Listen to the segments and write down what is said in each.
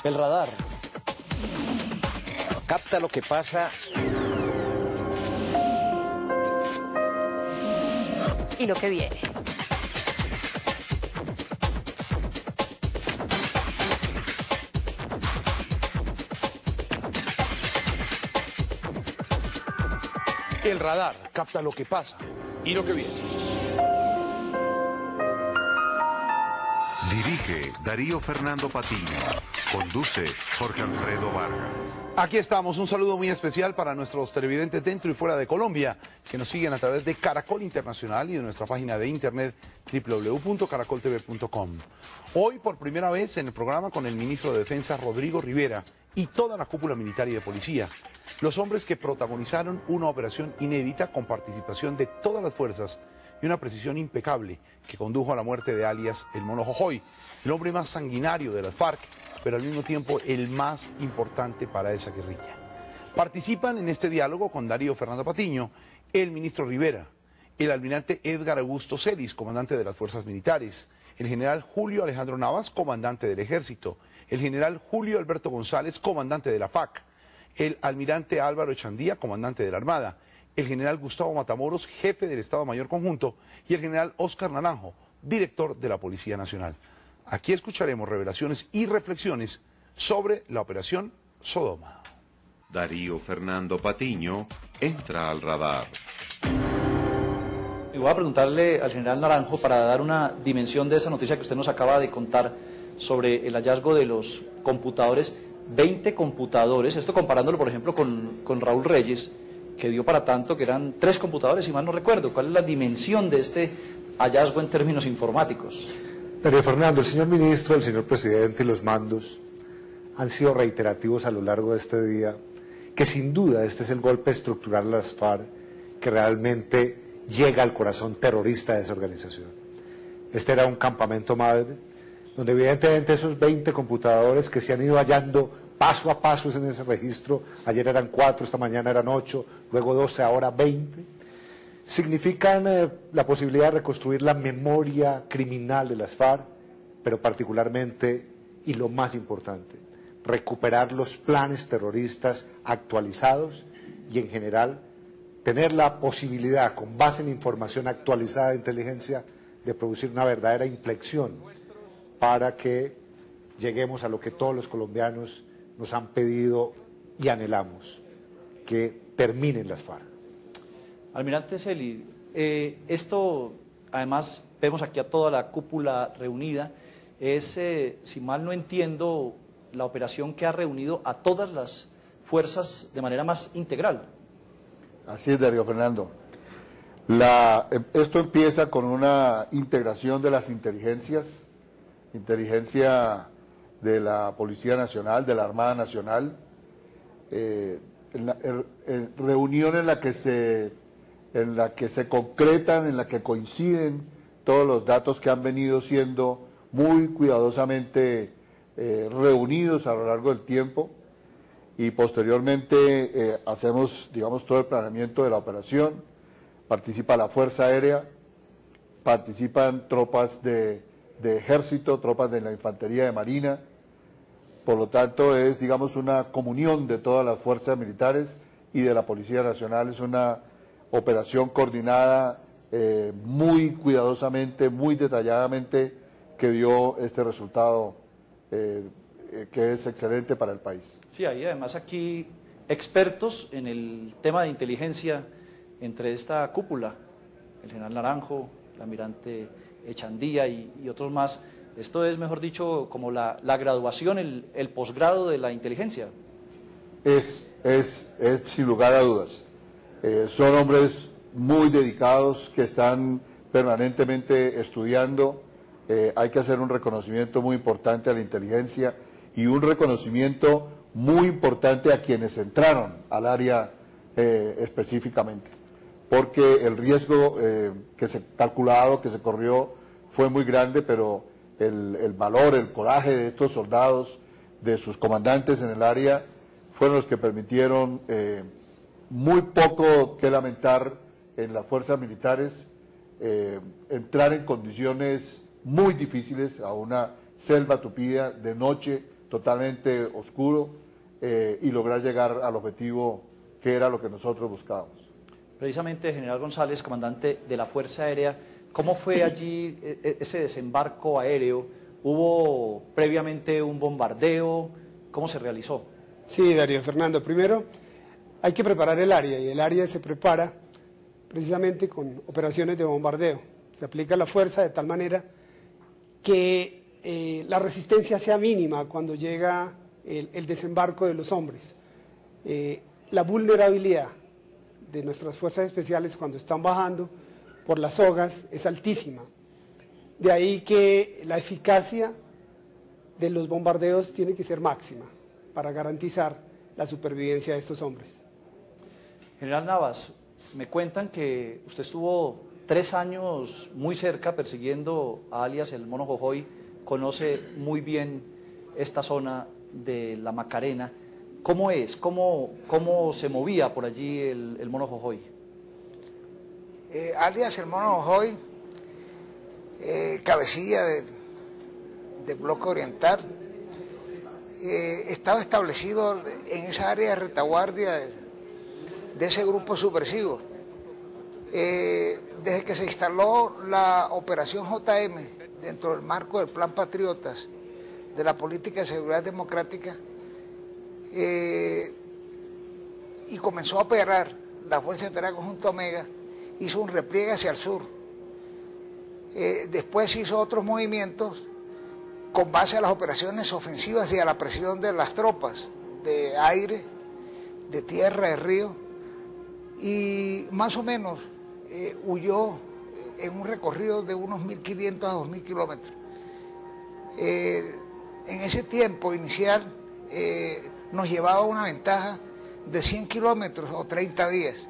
El radar capta lo que pasa y lo que viene. El radar capta lo que pasa y lo que viene. Dirige Darío Fernando Patiño. Conduce Jorge Alfredo Vargas. Aquí estamos, un saludo muy especial para nuestros televidentes dentro y fuera de Colombia, que nos siguen a través de Caracol Internacional y de nuestra página de internet www.caracoltv.com. Hoy, por primera vez en el programa con el ministro de Defensa, Rodrigo Rivera, y toda la cúpula militar y de policía, los hombres que protagonizaron una operación inédita con participación de todas las fuerzas y una precisión impecable que condujo a la muerte de alias El Mono Jojoy, el hombre más sanguinario de las FARC, pero al mismo tiempo el más importante para esa guerrilla. Participan en este diálogo con Darío Fernando Patiño, el ministro Rivera, el almirante Edgar Augusto Celis, comandante de las fuerzas militares, el general Julio Alejandro Navas, comandante del ejército, el general Julio Alberto González, comandante de la FAC, el almirante Álvaro Echandía, comandante de la Armada, el general Gustavo Matamoros, jefe del Estado Mayor Conjunto, y el general Óscar Naranjo, director de la Policía Nacional. Aquí escucharemos revelaciones y reflexiones sobre la operación Sodoma. Darío Fernando Patiño entra al radar. Y voy a preguntarle al general Naranjo para dar una dimensión de esa noticia que usted nos acaba de contar sobre el hallazgo de los computadores, 20 computadores, esto comparándolo por ejemplo con Raúl Reyes, que dio para tanto, que eran 3 computadores, si mal no recuerdo. ¿Cuál es la dimensión de este hallazgo en términos informáticos? Darío Fernando, el señor ministro, el señor presidente y los mandos han sido reiterativos a lo largo de este día, que sin duda este es el golpe estructural de las FARC que realmente llega al corazón terrorista de esa organización. Este era un campamento madre, donde evidentemente esos 20 computadores que se han ido hallando paso a paso en ese registro, ayer eran 4, esta mañana eran 8, luego 12, ahora 20, significan la posibilidad de reconstruir la memoria criminal de las FARC, pero particularmente, y lo más importante, recuperar los planes terroristas actualizados y en general tener la posibilidad, con base en información actualizada de inteligencia, de producir una verdadera inflexión para que lleguemos a lo que todos los colombianos nos han pedido y anhelamos, que terminen las FARC. Almirante Celis, esto, además, vemos aquí a toda la cúpula reunida, es, si mal no entiendo, la operación que ha reunido a todas las fuerzas de manera más integral. Así es, Darío Fernando. Esto empieza con una integración de las inteligencias, inteligencia de la Policía Nacional, de la Armada Nacional, reunión en la que se concretan, en la que coinciden todos los datos que han venido siendo muy cuidadosamente reunidos a lo largo del tiempo, y posteriormente hacemos, digamos, todo el planeamiento de la operación. Participa la Fuerza Aérea, participan tropas de ejército, tropas de la Infantería de Marina. Por lo tanto, es, digamos, una comunión de todas las fuerzas militares y de la Policía Nacional. Es una operación coordinada muy cuidadosamente, muy detalladamente, que dio este resultado que es excelente para el país. Sí, hay además aquí expertos en el tema de inteligencia entre esta cúpula, el general Naranjo, el almirante Echandía y otros más. Esto es, mejor dicho, como la graduación, el posgrado de la inteligencia. Es sin lugar a dudas. Son hombres muy dedicados que están permanentemente estudiando. Hay que hacer un reconocimiento muy importante a la inteligencia y un reconocimiento muy importante a quienes entraron al área específicamente, porque el riesgo que se calculado, que se corrió, fue muy grande, pero el valor, el coraje de estos soldados, de sus comandantes en el área, fueron los que permitieron muy poco que lamentar en las fuerzas militares, entrar en condiciones muy difíciles a una selva tupida de noche, totalmente oscuro y lograr llegar al objetivo que era lo que nosotros buscábamos. Precisamente, General González, comandante de la Fuerza Aérea, ¿cómo fue allí ese desembarco aéreo? ¿Hubo previamente un bombardeo? ¿Cómo se realizó? Sí, Darío Fernando, primero hay que preparar el área y el área se prepara precisamente con operaciones de bombardeo. Se aplica la fuerza de tal manera que la resistencia sea mínima cuando llega el desembarco de los hombres. La vulnerabilidad de nuestras fuerzas especiales cuando están bajando por las sogas es altísima. De ahí que la eficacia de los bombardeos tiene que ser máxima para garantizar la supervivencia de estos hombres. General Navas, me cuentan que usted estuvo 3 años muy cerca persiguiendo a alias el Mono Jojoy, conoce muy bien esta zona de la Macarena. ¿Cómo es? ¿Cómo se movía por allí el Mono Jojoy? Alias el Mono Jojoy, cabecilla del bloque oriental, estaba establecido en esa área de retaguardia de ese grupo subversivo. Desde que se instaló la operación JM dentro del marco del Plan Patriotas de la Política de Seguridad Democrática, y comenzó a operar la Fuerza de Tarea Conjunto Omega, hizo un repliegue hacia el sur. Después hizo otros movimientos con base a las operaciones ofensivas y a la presión de las tropas de aire, de tierra, de río, y más o menos huyó en un recorrido de unos 1.500 a 2.000 kilómetros. En ese tiempo inicial nos llevaba una ventaja de 100 kilómetros o 30 días.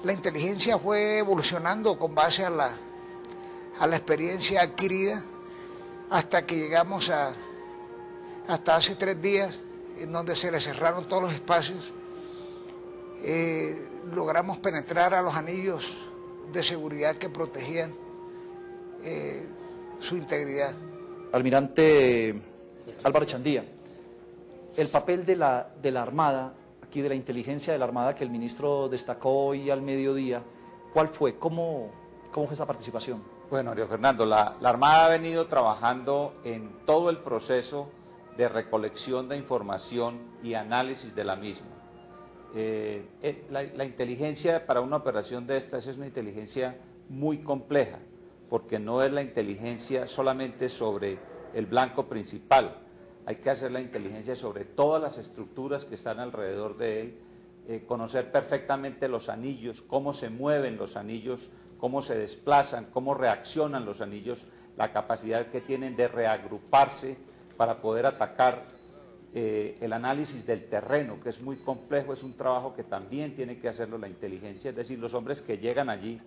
La inteligencia fue evolucionando con base a la experiencia adquirida hasta que llegamos hasta hace 3 días, en donde se le cerraron todos los espacios. Logramos penetrar a los anillos de seguridad que protegían su integridad. Almirante Álvaro Chandía, el papel de la Armada, aquí de la inteligencia de la Armada que el ministro destacó hoy al mediodía, ¿cuál fue? ¿Cómo fue esa participación? Bueno, Mario Fernando, la Armada ha venido trabajando en todo el proceso de recolección de información y análisis de la misma. La inteligencia para una operación de estas es una inteligencia muy compleja, porque no es la inteligencia solamente sobre el blanco principal, hay que hacer la inteligencia sobre todas las estructuras que están alrededor de él, conocer perfectamente los anillos, cómo se mueven los anillos, cómo se desplazan, cómo reaccionan los anillos, la capacidad que tienen de reagruparse para poder atacar, el análisis del terreno, que es muy complejo, es un trabajo que también tiene que hacerlo la inteligencia, es decir, los hombres que llegan allí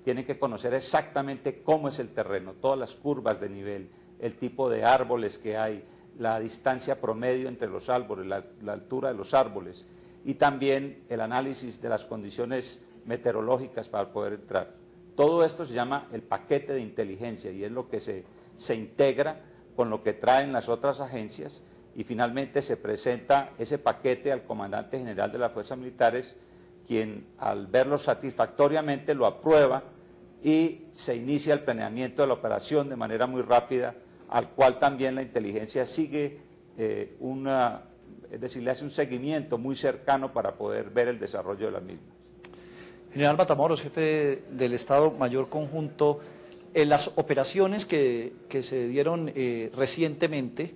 tienen que conocer exactamente cómo es el terreno, todas las curvas de nivel, el tipo de árboles que hay, la distancia promedio entre los árboles, la altura de los árboles, y también el análisis de las condiciones meteorológicas para poder entrar. Todo esto se llama el paquete de inteligencia y es lo que se integra con lo que traen las otras agencias y finalmente se presenta ese paquete al comandante general de las Fuerzas Militares, quien al verlo satisfactoriamente lo aprueba y se inicia el planeamiento de la operación de manera muy rápida, al cual también la inteligencia sigue es decir, le hace un seguimiento muy cercano para poder ver el desarrollo de la misma. General Matamoros, jefe del Estado Mayor Conjunto, en las operaciones que se dieron recientemente,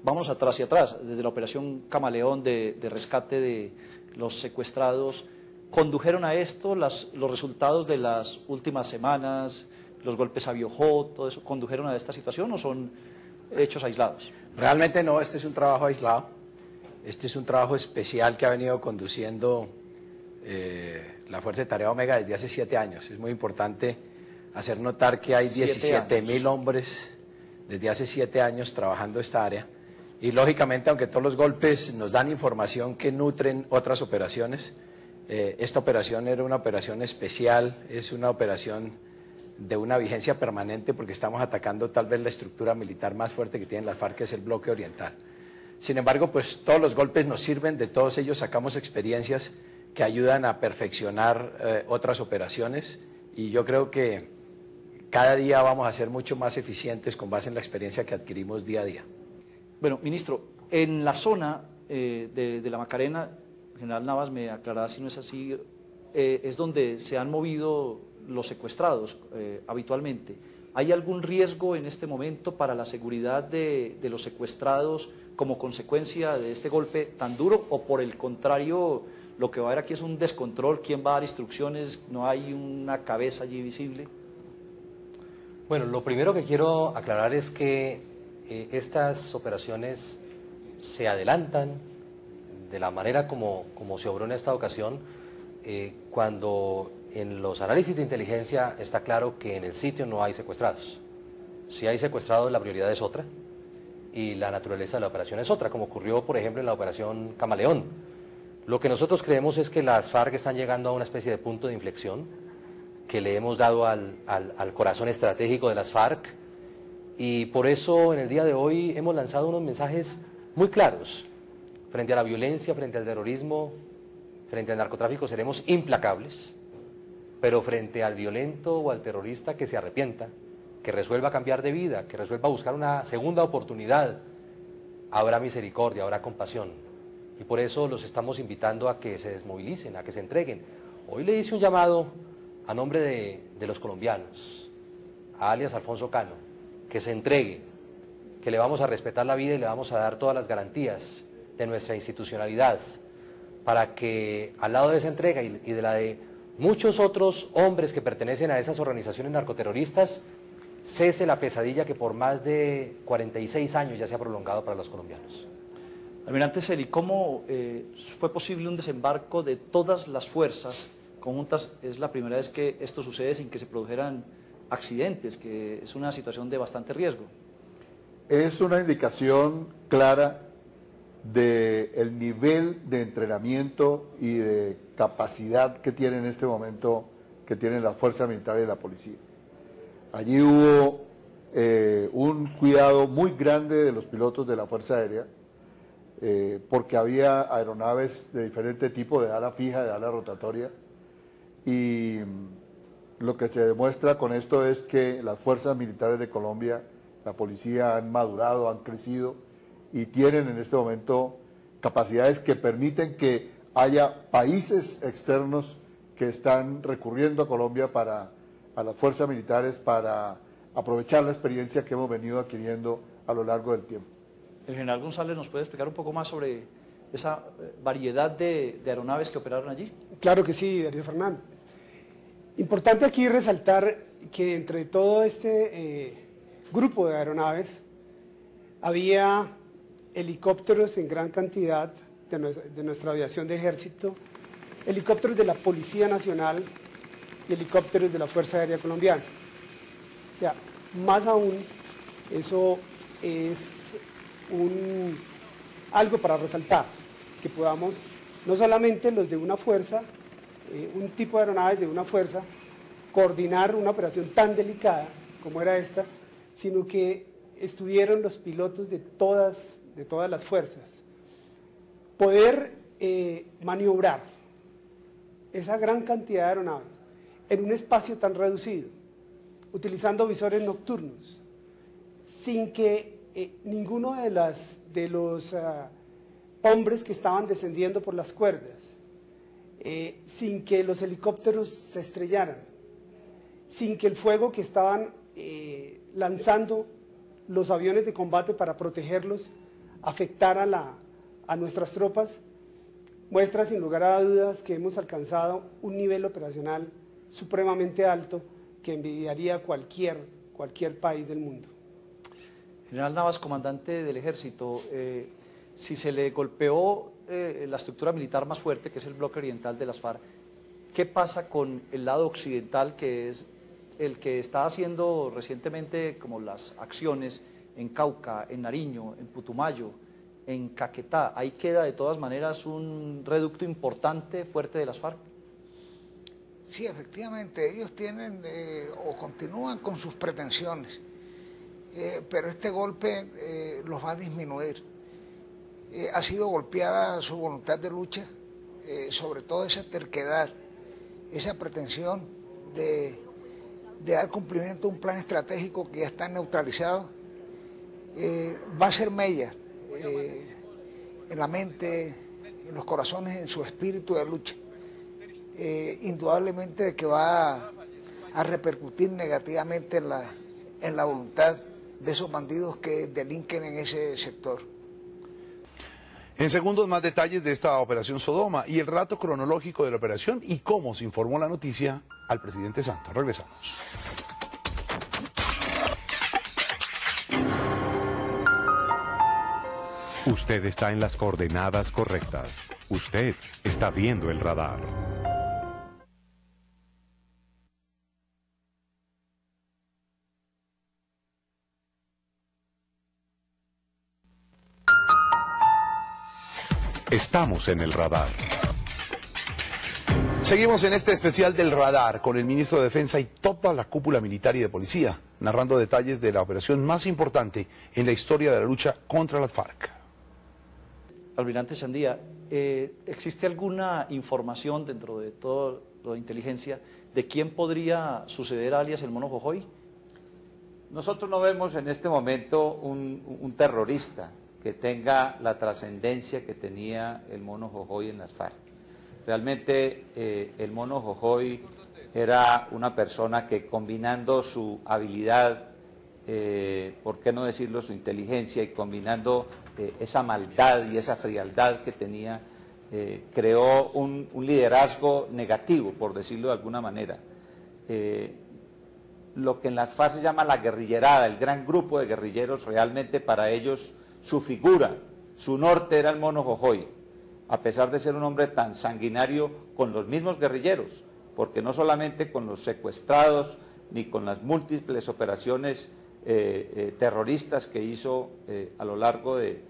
vamos atrás y atrás, desde la operación Camaleón de rescate de los secuestrados, ¿condujeron a esto los resultados de las últimas semanas, los golpes a Biojó, todo eso, condujeron a esta situación o son hechos aislados? Realmente no, este es un trabajo aislado, este es un trabajo especial que ha venido conduciendo la Fuerza de Tarea Omega desde hace 7 años. Es muy importante hacer notar que hay 17.000 hombres desde hace 7 años trabajando esta área y lógicamente, aunque todos los golpes nos dan información que nutren otras operaciones, esta operación era una operación especial, es una operación de una vigencia permanente porque estamos atacando tal vez la estructura militar más fuerte que tienen las FARC, que es el bloque oriental. Sin embargo, pues todos los golpes nos sirven, de todos ellos sacamos experiencias que ayudan a perfeccionar otras operaciones, y yo creo que cada día vamos a ser mucho más eficientes con base en la experiencia que adquirimos día a día. Bueno, ministro, en la zona de la Macarena, General Navas me aclarará si no es así, es donde se han movido los secuestrados habitualmente. ¿Hay algún riesgo en este momento para la seguridad de los secuestrados como consecuencia de este golpe tan duro, o por el contrario, lo que va a haber aquí es un descontrol? ¿Quién va a dar instrucciones? ¿No hay una cabeza allí visible? Bueno, lo primero que quiero aclarar es que estas operaciones se adelantan de la manera como se obró en esta ocasión, cuando en los análisis de inteligencia está claro que en el sitio no hay secuestrados. Si hay secuestrados, la prioridad es otra y la naturaleza de la operación es otra, como ocurrió, por ejemplo, en la operación Camaleón. Lo que nosotros creemos es que las FARC están llegando a una especie de punto de inflexión que le hemos dado al corazón estratégico de las FARC, y por eso en el día de hoy hemos lanzado unos mensajes muy claros. Frente a la violencia, frente al terrorismo, frente al narcotráfico seremos implacables, pero frente al violento o al terrorista que se arrepienta, que resuelva cambiar de vida, que resuelva buscar una segunda oportunidad, habrá misericordia, habrá compasión. Y por eso los estamos invitando a que se desmovilicen, a que se entreguen. Hoy le hice un llamado a nombre de los colombianos, a alias Alfonso Cano, que se entregue, que le vamos a respetar la vida y le vamos a dar todas las garantías de nuestra institucionalidad, para que al lado de esa entrega y de la de muchos otros hombres que pertenecen a esas organizaciones narcoterroristas, cese la pesadilla que por más de 46 años ya se ha prolongado para los colombianos. Almirante Celi, ¿cómo fue posible un desembarco de todas las fuerzas conjuntas? Es la primera vez que esto sucede sin que se produjeran accidentes, que es una situación de bastante riesgo. Es una indicación clara del nivel de entrenamiento y de capacidad que tiene en este momento, que tienen las fuerzas militares y la policía. Allí hubo un cuidado muy grande de los pilotos de la Fuerza Aérea, porque había aeronaves de diferente tipo, de ala fija, de ala rotatoria, y lo que se demuestra con esto es que las fuerzas militares de Colombia, la policía, han madurado, han crecido y tienen en este momento capacidades que permiten que haya países externos que están recurriendo a Colombia a las fuerzas militares para aprovechar la experiencia que hemos venido adquiriendo a lo largo del tiempo. El general González nos puede explicar un poco más sobre esa variedad de aeronaves que operaron allí. Claro que sí, Darío Fernando. Importante aquí resaltar que entre todo este grupo de aeronaves había helicópteros en gran cantidad de nuestra aviación de ejército, helicópteros de la Policía Nacional y helicópteros de la Fuerza Aérea Colombiana. O sea, más aún, eso es algo para resaltar, que podamos, no solamente los de una fuerza, un tipo de aeronaves de una fuerza, coordinar una operación tan delicada como era esta, sino que estuvieron los pilotos de todas las fuerzas. Poder maniobrar esa gran cantidad de aeronaves en un espacio tan reducido, utilizando visores nocturnos, sin que ninguno de los hombres que estaban descendiendo por las cuerdas, sin que los helicópteros se estrellaran, sin que el fuego que estaban lanzando los aviones de combate para protegerlos afectara a nuestras tropas, muestra sin lugar a dudas que hemos alcanzado un nivel operacional supremamente alto que envidiaría cualquier país del mundo. General Navas, comandante del ejército, si se le golpeó la estructura militar más fuerte, que es el bloque oriental de las FARC, ¿qué pasa con el lado occidental, que es el que está haciendo recientemente como las acciones en Cauca, en Nariño, en Putumayo, en Caquetá? Ahí queda de todas maneras un reducto importante, fuerte de las FARC. Sí, efectivamente, ellos tienen o continúan con sus pretensiones, pero este golpe los va a disminuir. ha sido golpeada su voluntad de lucha, sobre todo esa terquedad, esa pretensión de dar cumplimiento a un plan estratégico que ya está neutralizado, va a ser mella en la mente, en los corazones, en su espíritu de lucha. Indudablemente que va a repercutir negativamente en la voluntad de esos bandidos que delinquen en ese sector. En segundos, más detalles de esta operación Sodoma y el relato cronológico de la operación y cómo se informó la noticia al presidente Santos. Regresamos. Usted está en las coordenadas correctas. Usted está viendo el radar. Estamos en el radar. Seguimos en este especial del radar con el ministro de Defensa y toda la cúpula militar y de policía, narrando detalles de la operación más importante en la historia de la lucha contra las FARC. Almirante Sandía, ¿existe alguna información dentro de todo lo de inteligencia de quién podría suceder alias el Mono Jojoy? Nosotros no vemos en este momento un terrorista que tenga la trascendencia que tenía el Mono Jojoy en las FARC. Realmente el Mono Jojoy era una persona que, combinando su habilidad, por qué no decirlo, su inteligencia, y combinando esa maldad y esa frialdad que tenía, creó un liderazgo negativo, por decirlo de alguna manera. Lo que en las FARC se llama la guerrillerada, el gran grupo de guerrilleros, realmente para ellos su figura, su norte era el Mono Jojoy, a pesar de ser un hombre tan sanguinario con los mismos guerrilleros, porque no solamente con los secuestrados, ni con las múltiples operaciones terroristas que hizo a lo largo de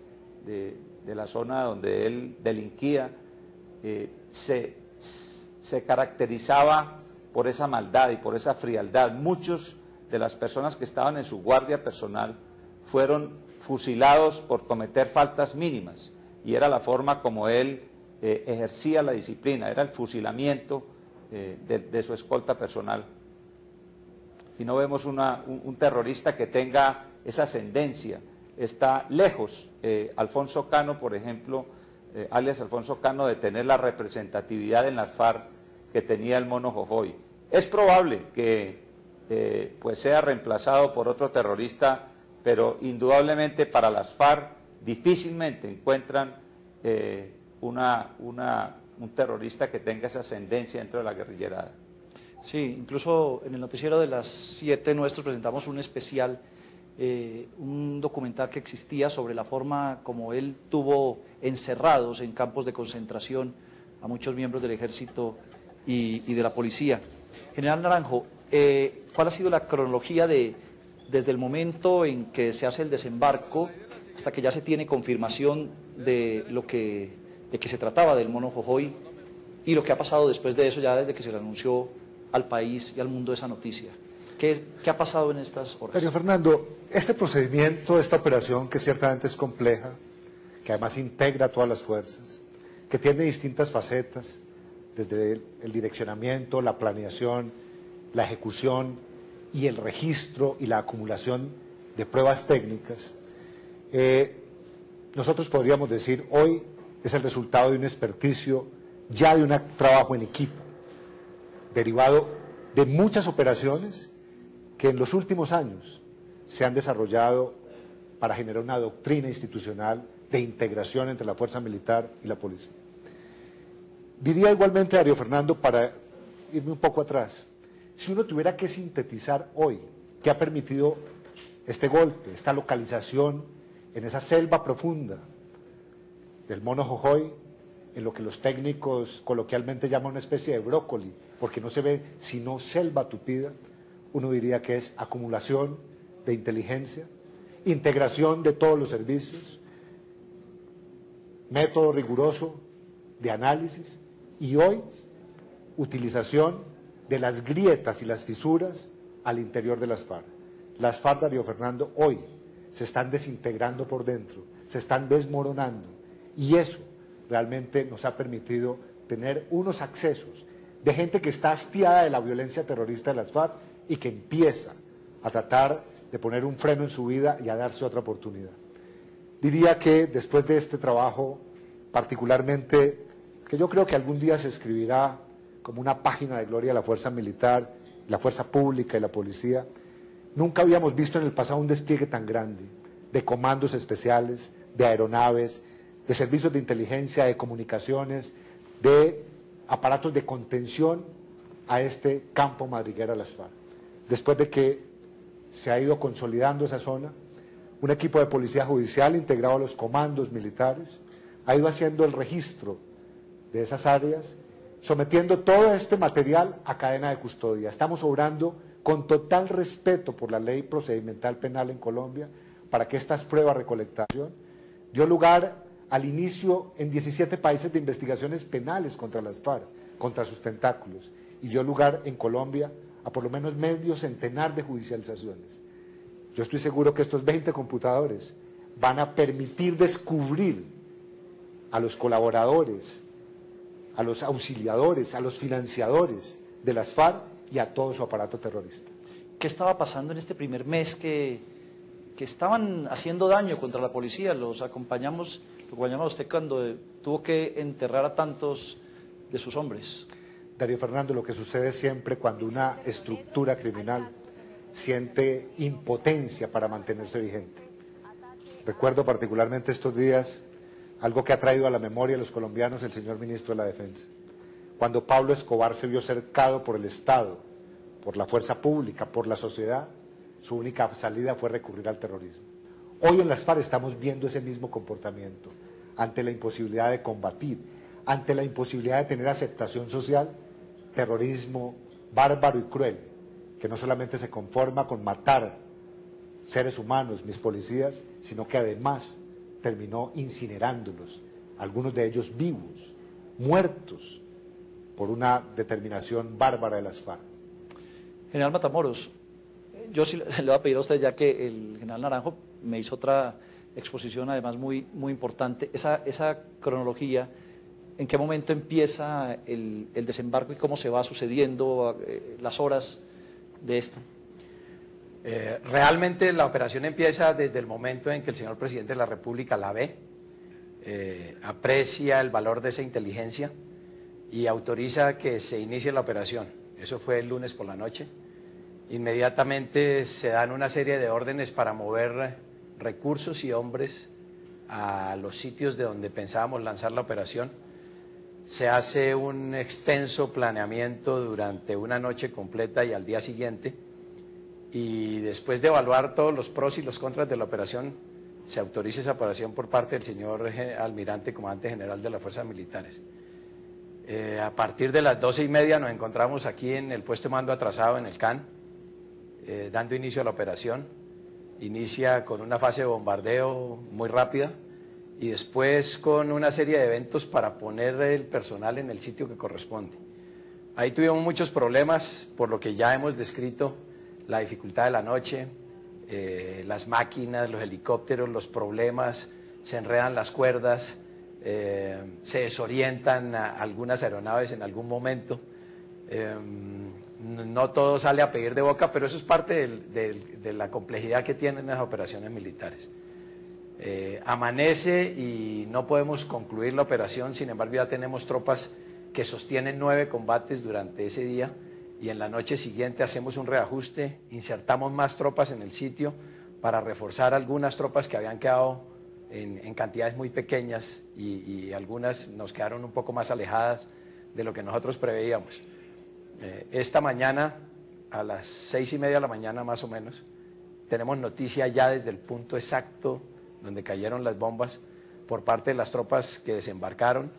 la zona donde él delinquía, se caracterizaba por esa maldad y por esa frialdad. Muchos de las personas que estaban en su guardia personal fueron fusilados por cometer faltas mínimas, y era la forma como él ejercía la disciplina, era el fusilamiento de su escolta personal. Y no vemos un terrorista que tenga esa ascendencia. Está lejos Alfonso Cano, por ejemplo, alias Alfonso Cano, de tener la representatividad en las FARC que tenía el Mono Jojoy. Es probable que pues sea reemplazado por otro terrorista, pero indudablemente para las FARC difícilmente encuentran un terrorista que tenga esa ascendencia dentro de la guerrillerada. Sí, incluso en el noticiero de las 7 nuestros presentamos un especial, un documental que existía sobre la forma como él tuvo encerrados en campos de concentración a muchos miembros del ejército y de la policía. General Naranjo, ¿cuál ha sido la cronología desde el momento en que se hace el desembarco hasta que ya se tiene confirmación de que se trataba del Mono Jojoy, y lo que ha pasado después de eso, ya desde que se le anunció al país y al mundo esa noticia? ¿Qué ha pasado en estas horas? Mario Fernando, este procedimiento, esta operación, que ciertamente es compleja, que además integra a todas las fuerzas, que tiene distintas facetas, desde el direccionamiento, la planeación, la ejecución y el registro y la acumulación de pruebas técnicas, nosotros podríamos decir hoy es el resultado de un experticio, ya de un trabajo en equipo, derivado de muchas operaciones que en los últimos años se han desarrollado para generar una doctrina institucional de integración entre la fuerza militar y la policía. Diría igualmente, Darío Fernando, para irme un poco atrás, si uno tuviera que sintetizar hoy qué ha permitido este golpe, esta localización en esa selva profunda del Mono Jojoy, en lo que los técnicos coloquialmente llaman una especie de brócoli, porque no se ve sino selva tupida, uno diría que es acumulación de inteligencia, integración de todos los servicios, método riguroso de análisis y hoy utilización de las grietas y las fisuras al interior de las FARC. Las FARC, Darío Fernando, hoy se están desintegrando por dentro, se están desmoronando Y eso realmente nos ha permitido tener unos accesos de gente que está hastiada de la violencia terrorista de las FARC y que empieza a tratar de poner un freno en su vida y a darse otra oportunidad. Diría que después de este trabajo, particularmente, que yo creo que algún día se escribirá como una página de gloria de la fuerza militar, la fuerza pública y la policía, nunca habíamos visto en el pasado un despliegue tan grande de comandos especiales, de aeronaves, de servicios de inteligencia, de comunicaciones, de aparatos de contención a este campo madriguera de las FARC. Después de que se ha ido consolidando esa zona, un equipo de policía judicial integrado a los comandos militares ha ido haciendo el registro de esas áreas, sometiendo todo este material a cadena de custodia. Estamos obrando con total respeto por la ley procedimental penal en Colombia para que estas pruebas de recolectación dio lugar al inicio en 17 países de investigaciones penales contra las FARC, contra sus tentáculos, y dio lugar en Colombia a por lo menos medio centenar de judicializaciones. Yo estoy seguro que estos 20 computadores van a permitir descubrir a los colaboradores, a los auxiliadores, a los financiadores de las FARC y a todo su aparato terrorista. ¿Qué estaba pasando en este primer mes que estaban haciendo daño contra la policía? Lo acompañamos a usted cuando tuvo que enterrar a tantos de sus hombres. Darío Fernando, lo que sucede siempre cuando una estructura criminal siente impotencia para mantenerse vigente. Recuerdo particularmente estos días algo que ha traído a la memoria a los colombianos el señor ministro de la Defensa. Cuando Pablo Escobar se vio cercado por el Estado, por la fuerza pública, por la sociedad, su única salida fue recurrir al terrorismo. Hoy en las FARC estamos viendo ese mismo comportamiento, ante la imposibilidad de combatir, ante la imposibilidad de tener aceptación social, terrorismo bárbaro y cruel, que no solamente se conforma con matar seres humanos, mis policías, sino que además terminó incinerándolos, algunos de ellos vivos, muertos por una determinación bárbara de las FARC. General Matamoros, yo sí le voy a pedir a usted, ya que el general Naranjo me hizo otra exposición además muy importante, esa cronología, ¿en qué momento empieza el desembarco y cómo se va sucediendo las horas de esto? Realmente la operación empieza desde el momento en que el señor presidente de la República la ve, aprecia el valor de esa inteligencia y autoriza que se inicie la operación. Eso fue el lunes por la noche. Inmediatamente se dan una serie de órdenes para mover recursos y hombres a los sitios de donde pensábamos lanzar la operación. Se hace un extenso planeamiento durante una noche completa y al día siguiente, y después de evaluar todos los pros y los contras de la operación, se autoriza esa operación por parte del señor almirante, comandante general de las fuerzas militares. A partir de las 12:30 nos encontramos aquí en el puesto de mando atrasado en el CAN, dando inicio a la operación. Inicia con una fase de bombardeo muy rápida y después con una serie de eventos para poner el personal en el sitio que corresponde. Ahí tuvimos muchos problemas, por lo que ya hemos descrito, la dificultad de la noche, las máquinas, los helicópteros, los problemas, se enredan las cuerdas, se desorientan algunas aeronaves en algún momento. No todo sale a pedir de boca, pero eso es parte de la complejidad que tienen las operaciones militares. Amanece y no podemos concluir la operación, sin embargo ya tenemos tropas que sostienen 9 combates durante ese día, y en la noche siguiente hacemos un reajuste, insertamos más tropas en el sitio para reforzar algunas tropas que habían quedado en cantidades muy pequeñas y algunas nos quedaron un poco más alejadas de lo que nosotros preveíamos. Esta mañana, a las 6:30 de la mañana más o menos, tenemos noticia ya desde el punto exacto donde cayeron las bombas por parte de las tropas que desembarcaron.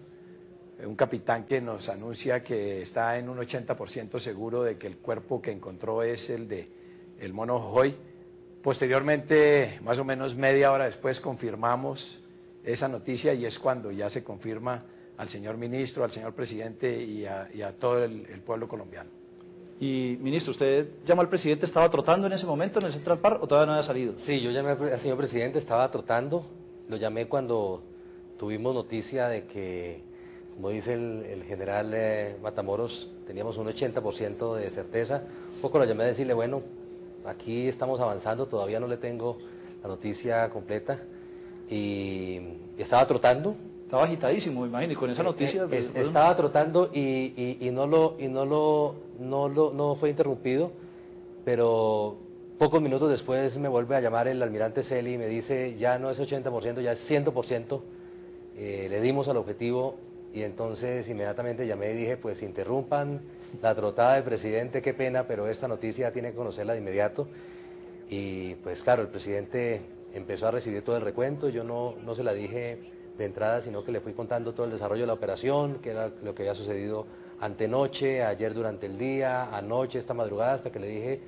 Un capitán que nos anuncia que está en un 80% seguro de que el cuerpo que encontró es el de el Mono Jojoy. Posteriormente, más o menos media hora después, confirmamos esa noticia y es cuando ya se confirma al señor ministro, al señor presidente y a todo el pueblo colombiano. Y, ministro, ¿usted llamó al presidente? ¿Estaba trotando en ese momento en el Central Park o todavía no había salido? Sí, yo llamé al señor presidente, estaba trotando, lo llamé cuando tuvimos noticia de que, como dice el general Matamoros, teníamos un 80% de certeza. Un poco lo llamé a decirle, bueno, aquí estamos avanzando, todavía no le tengo la noticia completa. Y estaba trotando. Estaba agitadísimo, me imagino, y con esa noticia... Estaba trotando y no fue interrumpido, pero pocos minutos después me vuelve a llamar el almirante Celi y me dice, ya no es 80%, ya es 100%, le dimos al objetivo, y entonces inmediatamente llamé y dije, pues interrumpan la trotada del presidente, qué pena, pero esta noticia tiene que conocerla de inmediato. Y pues claro, el presidente empezó a recibir todo el recuento, yo no se la dije de entrada, sino que le fui contando todo el desarrollo de la operación, que era lo que había sucedido antenoche, ayer durante el día, anoche, esta madrugada, hasta que le dije,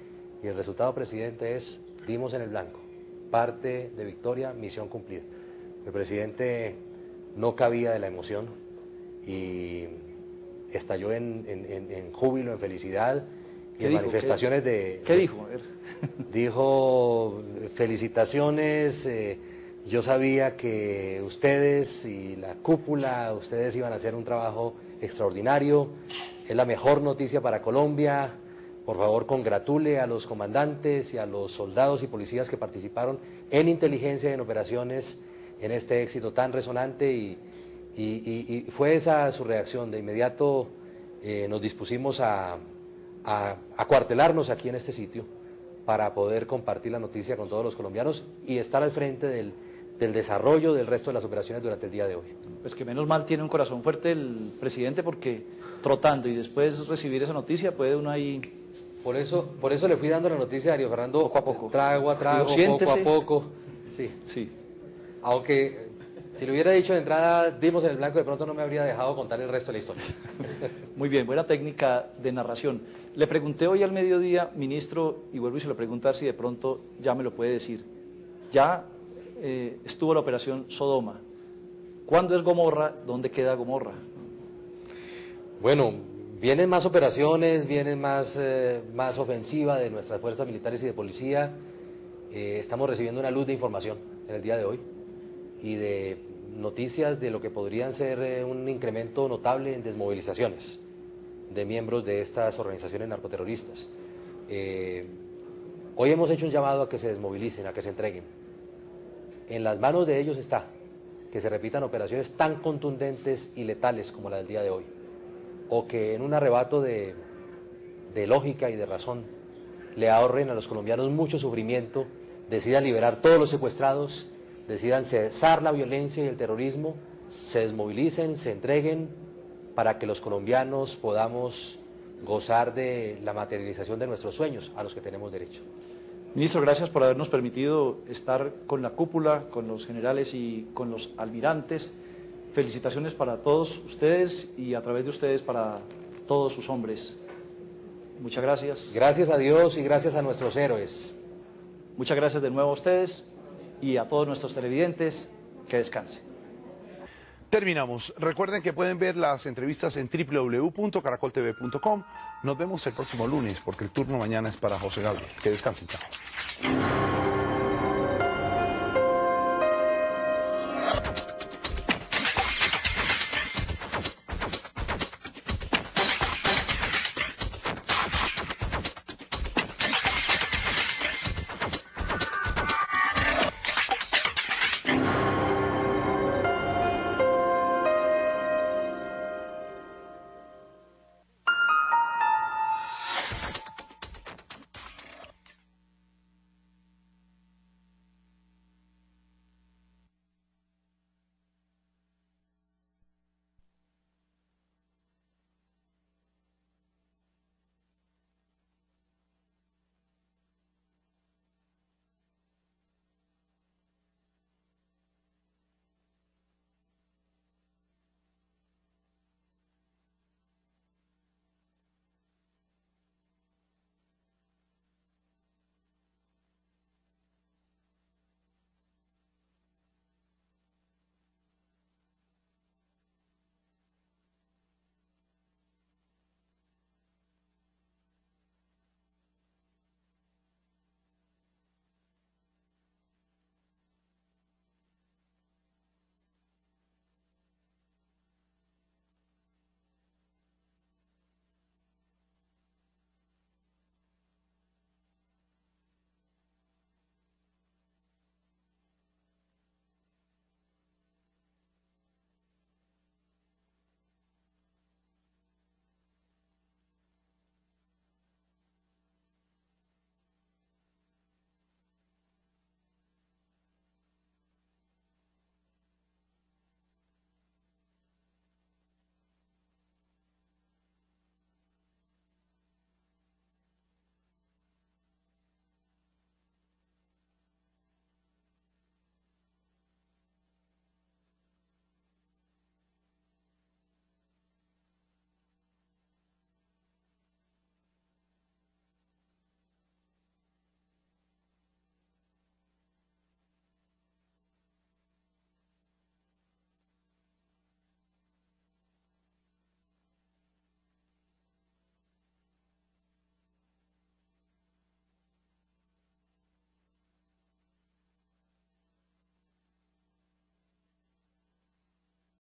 y el resultado, presidente, es, dimos en el blanco, parte de victoria, misión cumplida. El presidente no cabía de la emoción y estalló en júbilo, en felicidad, y en manifestaciones de... ¿Qué dijo? A ver. Dijo, felicitaciones, yo sabía que ustedes y la cúpula, ustedes iban a hacer un trabajo extraordinario, es la mejor noticia para Colombia, por favor congratule a los comandantes y a los soldados y policías que participaron en inteligencia y en operaciones en este éxito tan resonante, y fue esa su reacción. De inmediato nos dispusimos a acuartelarnos aquí en este sitio para poder compartir la noticia con todos los colombianos y estar al frente del desarrollo del resto de las operaciones durante el día de hoy. Pues que menos mal tiene un corazón fuerte el presidente, porque trotando y después recibir esa noticia puede uno ahí... Por eso le fui dando la noticia a Darío Fernando poco a poco. Trago a trago, poco a poco. Sí. Sí. Aunque si le hubiera dicho de entrada, dimos en el blanco, de pronto no me habría dejado contar el resto de la historia. Muy bien, buena técnica de narración. Le pregunté hoy al mediodía, ministro, y vuelvo y se lo preguntar si de pronto ya me lo puede decir. Ya estuvo la operación Sodoma. ¿Cuándo es Gomorra? ¿Dónde queda Gomorra? Bueno, vienen más operaciones, vienen más ofensiva de nuestras fuerzas militares y de policía. Estamos recibiendo una luz de información en el día de hoy y de noticias de lo que podrían ser un incremento notable en desmovilizaciones de miembros de estas organizaciones narcoterroristas. Hoy hemos hecho un llamado a que se desmovilicen, a que se entreguen. En las manos de ellos está que se repitan operaciones tan contundentes y letales como la del día de hoy, o que en un arrebato de lógica y de razón le ahorren a los colombianos mucho sufrimiento, decidan liberar todos los secuestrados, decidan cesar la violencia y el terrorismo, se desmovilicen, se entreguen, para que los colombianos podamos gozar de la materialización de nuestros sueños a los que tenemos derecho. Ministro, gracias por habernos permitido estar con la cúpula, con los generales y con los almirantes. Felicitaciones para todos ustedes y a través de ustedes para todos sus hombres. Muchas gracias. Gracias a Dios y gracias a nuestros héroes. Muchas gracias de nuevo a ustedes y a todos nuestros televidentes. Que descansen. Terminamos. Recuerden que pueden ver las entrevistas en www.caracoltv.com. Nos vemos el próximo lunes porque el turno mañana es para José Gabriel. Que descansen. Chao.